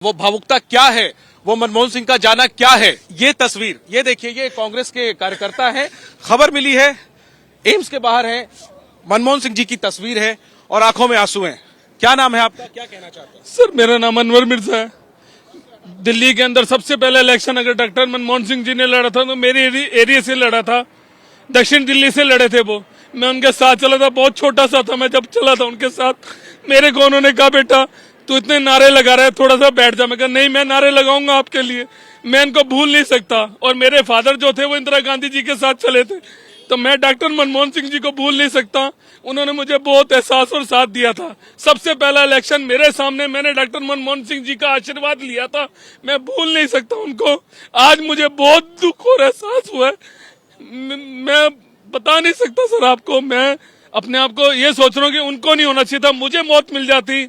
वो भावुकता क्या है, वो मनमोहन सिंह का जाना क्या है। ये तस्वीर, ये देखिए, ये कांग्रेस के कार्यकर्ता है। खबर मिली है, एम्स के बाहर है, मनमोहन सिंह जी की तस्वीर है और आंखों में आंसू हैं। क्या नाम है आपका, क्या कहना चाहते हैं? सर मेरा नाम अनवर मिर्जा है। दिल्ली के अंदर सबसे पहला इलेक्शन अगर डॉक्टर मनमोहन सिंह जी ने लड़ा था तो मेरे एरिया से लड़ा था, दक्षिण दिल्ली से लड़े थे वो। मैं उनके साथ चला था, बहुत छोटा सा था मैं जब चला था उनके साथ। मेरे को उन्होंने कहा बेटा तू इतने नारे लगा रहा है, थोड़ा सा बैठ जा। मैं कहा नहीं, मैं नारे लगाऊंगा आपके लिए, मैं इनको भूल नहीं सकता। और मेरे फादर जो थे वो इंदिरा गांधी जी के साथ चले थे, तो मैं डॉक्टर मनमोहन सिंह जी को भूल नहीं सकता। उन्होंने मुझे बहुत एहसास और साथ दिया था। सबसे पहला इलेक्शन मेरे सामने मैंने डॉक्टर मनमोहन सिंह जी का आशीर्वाद लिया था, मैं भूल नहीं सकता उनको। आज मुझे बहुत दुख और एहसास हुआ है, मैं बता नहीं सकता सर आपको। मैं अपने आप को ये सोच रहा हूँ कि उनको नहीं होना चाहिए था, मुझे मौत मिल जाती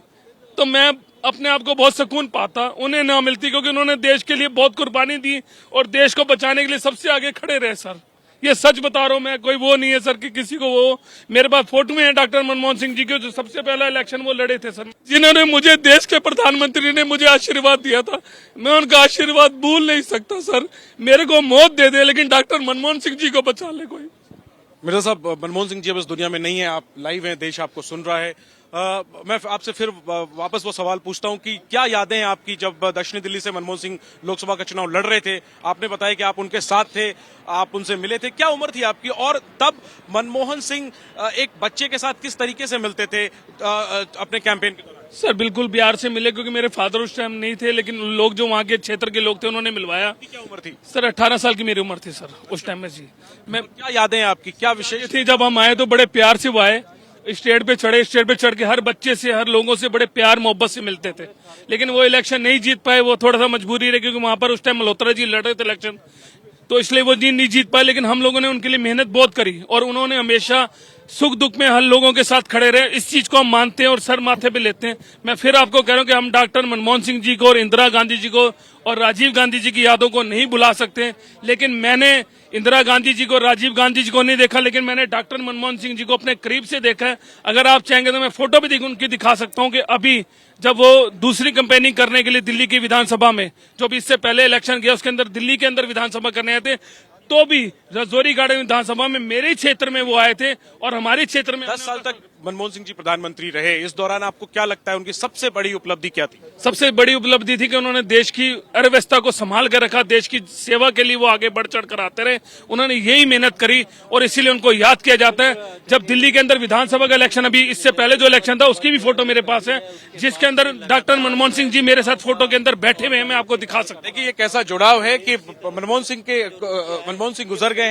तो मैं अपने आप को बहुत सुकून पाता, उन्हें ना मिलती, क्योंकि उन्होंने देश के लिए बहुत कुर्बानी दी और देश को बचाने के लिए सबसे आगे खड़े रहे सर। ये सच बता रहा हूं मैं, कोई वो नहीं है सर कि किसी को वो। मेरे पास फोटो में है डॉक्टर मनमोहन सिंह जी के, जो सबसे पहला इलेक्शन वो लड़े थे सर, जिन्होंने मुझे, देश के प्रधानमंत्री ने मुझे आशीर्वाद दिया था। मैं उनका आशीर्वाद भूल नहीं सकता सर। मेरे को मौत दे दे लेकिन डॉक्टर मनमोहन सिंह जी को बचा ले कोई। मिर्जा साहब, मनमोहन सिंह जी अब इस दुनिया में नहीं है, आप लाइव हैं, देश आपको सुन रहा है। मैं आपसे फिर वापस वो सवाल पूछता हूं कि क्या यादें हैं आपकी जब दक्षिणी दिल्ली से मनमोहन सिंह लोकसभा का चुनाव लड़ रहे थे। आपने बताया कि आप उनके साथ थे, आप उनसे मिले थे, क्या उम्र थी आपकी, और तब मनमोहन सिंह एक बच्चे के साथ किस तरीके से मिलते थे अपने कैंपेन के दौरान? सर बिल्कुल प्यार से मिले, क्योंकि मेरे फादर उस टाइम नहीं थे, लेकिन लोग जो वहाँ के क्षेत्र के लोग थे उन्होंने मिलवाया। क्या उम्र थी? सर 18 साल की मेरी उम्र थी सर उस टाइम में जी। मैं क्या यादें हैं आपकी, क्या विशेष थी जब हम आए तो बड़े प्यार से वो आए, स्टेज पे चढ़े, स्टेज पे चढ़ के हर बच्चे से, हर लोगों से बड़े प्यार मोहब्बत से मिलते थे। लेकिन वो इलेक्शन नहीं जीत पाए, वो थोड़ा सा मजबूरी रही, क्योंकि वहां पर उस टाइम मल्होत्रा जी लड़ रहे थे इलेक्शन, तो इसलिए वो नहीं जीत पाए। लेकिन हम लोगों ने उनके लिए मेहनत बहुत करी और उन्होंने हमेशा सुख दुख में हर लोगों के साथ खड़े रहे। इस चीज को हम मानते हैं और सर माथे पे लेते हैं। मैं फिर आपको कह रहा हूं कि हम डॉक्टर मनमोहन सिंह जी को और इंदिरा गांधी जी को और राजीव गांधी जी की यादों को नहीं भुला सकते। लेकिन मैंने इंदिरा गांधी जी को, राजीव गांधी जी को नहीं देखा, लेकिन मैंने डॉक्टर मनमोहन सिंह जी को अपने करीब से देखा है। अगर आप चाहेंगे तो मैं फोटो भी उनकी दिखा सकता हूं कि अभी जब वो दूसरी कैंपेनिंग करने के लिए दिल्ली की विधानसभा में, जो भी इससे पहले इलेक्शन किया उसके अंदर दिल्ली के अंदर विधानसभा करने आए थे, तो भी रजौरी गार्डन विधानसभा में मेरे ही क्षेत्र में वो आए थे और हमारे क्षेत्र में 10 साल तक मनमोहन सिंह जी प्रधानमंत्री रहे। इस दौरान आपको क्या लगता है उनकी सबसे बड़ी उपलब्धि क्या थी? सबसे बड़ी उपलब्धि थी कि उन्होंने देश की अर्थव्यवस्था को संभाल कर रखा, देश की सेवा के लिए वो आगे बढ़ चढ़ कर आते रहे। उन्होंने यही मेहनत करी और इसीलिए उनको याद किया जाता है। जब दिल्ली के अंदर विधानसभा का इलेक्शन, अभी इससे पहले जो इलेक्शन था उसकी भी फोटो मेरे पास है, जिसके अंदर डॉक्टर मनमोहन सिंह जी मेरे साथ फोटो के अंदर बैठे हुए हैं, मैं आपको दिखा सकता हूं। देखिए ये कैसा जुड़ाव है कि मनमोहन सिंह गुजर गए हैं।